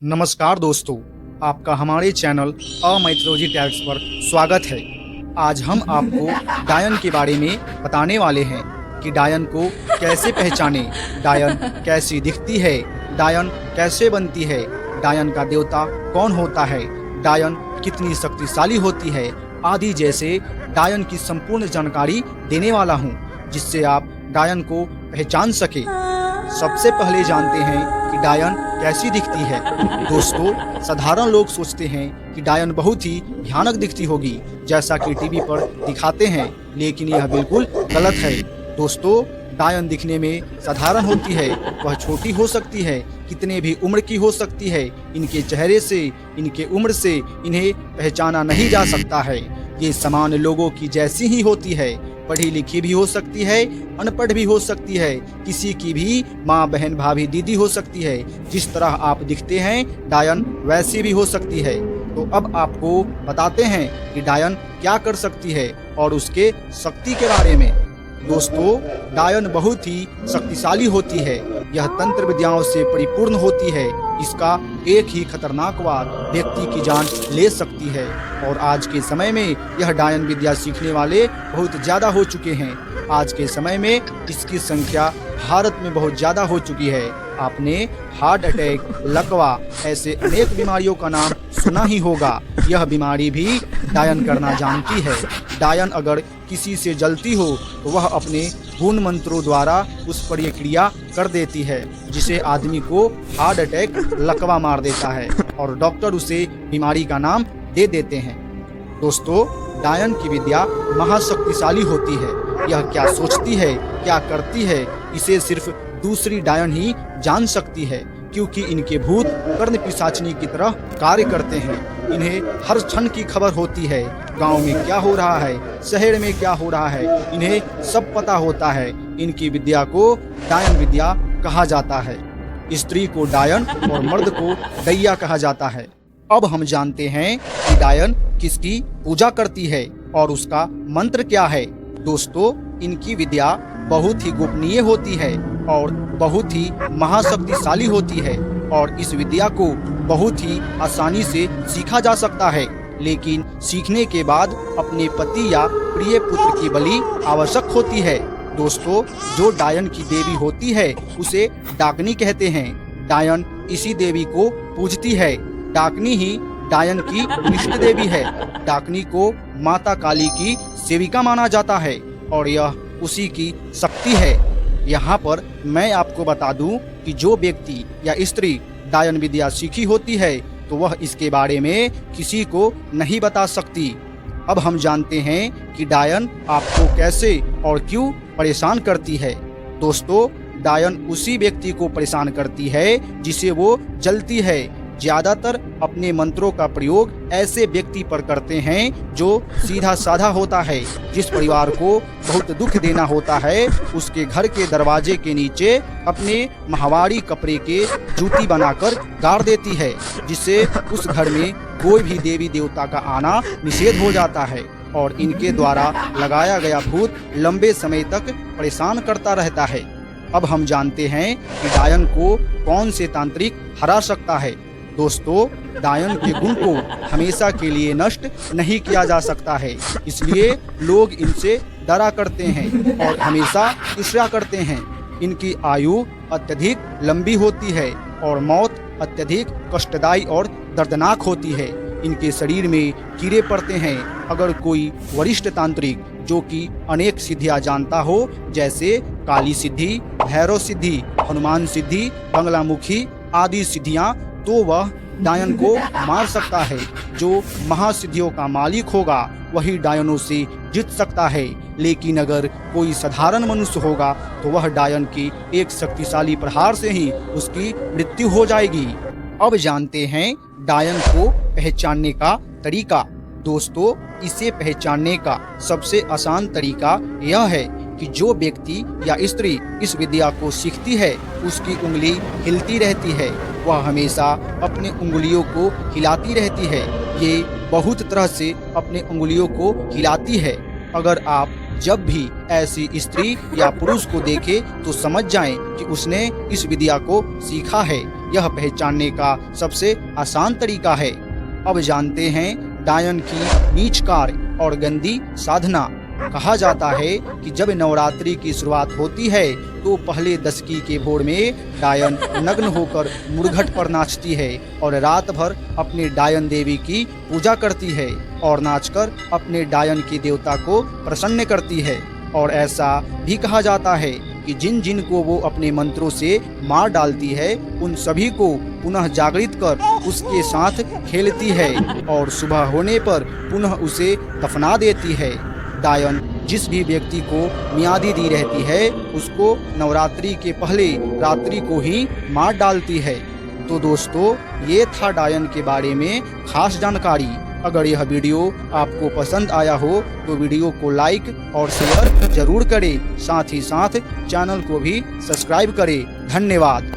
नमस्कार दोस्तों, आपका हमारे चैनल मैथोलॉजी टैग्स पर स्वागत है। आज हम आपको डायन के बारे में बताने वाले हैं कि डायन को कैसे पहचाने, डायन कैसी दिखती है, डायन कैसे बनती है, डायन का देवता कौन होता है, डायन कितनी शक्तिशाली होती है आदि जैसे डायन की संपूर्ण जानकारी देने वाला हूँ, जिससे आप डायन को पहचान सके। सबसे पहले जानते हैं कि डायन कैसी दिखती है। दोस्तों, साधारण लोग सोचते हैं कि डायन बहुत ही भयानक दिखती होगी, जैसा कि टीवी पर दिखाते हैं, लेकिन यह बिल्कुल गलत है। दोस्तों, डायन दिखने में साधारण होती है। वह छोटी हो सकती है, कितने भी उम्र की हो सकती है। इनके चेहरे से, इनके उम्र से इन्हें पहचाना नहीं जा सकता है। ये सामान्य लोगों की जैसी ही होती है। पढ़ी लिखी भी हो सकती है, अनपढ़ भी हो सकती है, किसी की भी माँ, बहन, भाभी, दीदी हो सकती है। जिस तरह आप दिखते हैं डायन वैसी भी हो सकती है। तो अब आपको बताते हैं कि डायन क्या कर सकती है और उसके शक्ति के बारे में। दोस्तों, डायन बहुत ही शक्तिशाली होती है। यह तंत्र विद्याओं से परिपूर्ण होती है। इसका एक ही खतरनाक वार व्यक्ति की जान ले सकती है, और आज के समय में यह डायन विद्या सीखने वाले बहुत ज़्यादा हो चुके हैं। आज के समय में इसकी संख्या भारत में बहुत ज़्यादा हो चुकी है। आपने हार्ट अटैक, लकवा ऐसे अनेक बीमारियों का नाम सुना ही होगा। यह बीमारी भी डायन करना जानती है। डायन अगर किसी से जलती हो तो वह अपने गुण मंत्रों द्वारा उस पर यह क्रिया कर देती है, जिसे आदमी को हार्ट अटैक, लकवा मार देता है, और डॉक्टर उसे बीमारी का नाम दे देते हैं। दोस्तों, डायन की विद्या महाशक्तिशाली होती है। यह क्या सोचती है, क्या करती है, इसे सिर्फ दूसरी डायन ही जान सकती है, क्योंकि इनके भूत कर्ण पिशाचनी की तरह कार्य करते हैं। इन्हें हर क्षण की खबर होती है। गांव में क्या हो रहा है, शहर में क्या हो रहा है, इन्हें सब पता होता है। इनकी विद्या को डायन विद्या कहा जाता है। स्त्री को डायन और मर्द को दैया कहा जाता है। अब हम जानते हैं कि डायन किसकी पूजा करती है और उसका मंत्र क्या है। दोस्तों, इनकी विद्या बहुत ही गोपनीय होती है और बहुत ही महाशक्तिशाली होती है, और इस विद्या को बहुत ही आसानी से सीखा जा सकता है। लेकिन सीखने के बाद अपने पति या प्रिय पुत्र की बलि आवश्यक होती है। दोस्तों, जो डायन की देवी होती है उसे डाकनी कहते हैं। डायन इसी देवी को पूजती है। डाकनी ही डायन की इष्ट देवी है। डाकनी को माता काली की सेविका माना जाता है, और यह उसी की शक्ति है। यहाँ पर मैं आपको बता दूं कि जो व्यक्ति या स्त्री डायन विद्या सीखी होती है तो वह इसके बारे में किसी को नहीं बता सकती। अब हम जानते हैं कि डायन आपको कैसे और क्यों परेशान करती है। दोस्तों, डायन उसी व्यक्ति को परेशान करती है जिसे वो जलती है। ज्यादातर अपने मंत्रों का प्रयोग ऐसे व्यक्ति पर करते हैं जो सीधा साधा होता है। जिस परिवार को बहुत दुख देना होता है, उसके घर के दरवाजे के नीचे अपने माहवारी कपड़े के जूती बनाकर गाड़ देती है, जिससे उस घर में कोई भी देवी देवता का आना निषेध हो जाता है, और इनके द्वारा लगाया गया भूत लंबे समय तक परेशान करता रहता है। अब हम जानते हैं कि डायन को कौन से तांत्रिक हरा सकता है। दोस्तों, डायन के गुण को हमेशा के लिए नष्ट नहीं किया जा सकता है, इसलिए लोग इनसे डरा करते हैं और हमेशा ईर्ष्या करते हैं। इनकी आयु अत्यधिक लंबी होती है और मौत अत्यधिक कष्टदायी और दर्दनाक होती है। इनके शरीर में कीड़े पड़ते हैं। अगर कोई वरिष्ठ तांत्रिक जो कि अनेक सिद्धियां जानता हो, जैसे काली सिद्धि, भैरव सिद्धि, हनुमान सिद्धि, बंगलामुखी आदि सिद्धियां, तो वह डायन को मार सकता है। जो महासिद्धियों का मालिक होगा वही डायनों से जीत सकता है। लेकिन अगर कोई साधारण मनुष्य होगा तो वह डायन की एक शक्तिशाली प्रहार से ही उसकी मृत्यु हो जाएगी। अब जानते हैं डायन को पहचानने का तरीका। दोस्तों, इसे पहचानने का सबसे आसान तरीका यह है कि जो व्यक्ति या स्त्री इस विद्या को सीखती है उसकी उंगली हिलती रहती है। वह हमेशा अपने उंगलियों को हिलाती रहती है। ये बहुत तरह से अपने उंगलियों को हिलाती है। अगर आप जब भी ऐसी स्त्री या पुरुष को देखे तो समझ जाएं कि उसने इस विद्या को सीखा है। यह पहचानने का सबसे आसान तरीका है। अब जानते हैं डायन की नीच कार्य और गंदी साधना। कहा जाता है कि जब नवरात्रि की शुरुआत होती है तो पहले दशकी के भोर में डायन नग्न होकर मुरघट पर नाचती है और रात भर अपने डायन देवी की पूजा करती है और नाचकर अपने डायन की देवता को प्रसन्न करती है। और ऐसा भी कहा जाता है कि जिन जिन को वो अपने मंत्रों से मार डालती है उन सभी को पुनः जागृत कर उसके साथ खेलती है और सुबह होने पर पुनः उसे दफना देती है। डायन जिस भी व्यक्ति को मियादी दी रहती है उसको नवरात्रि के पहले रात्रि को ही मार डालती है। तो दोस्तों, ये था डायन के बारे में खास जानकारी। अगर यह वीडियो आपको पसंद आया हो तो वीडियो को लाइक और शेयर जरूर करें। साथ ही साथ चैनल को भी सब्सक्राइब करें। धन्यवाद।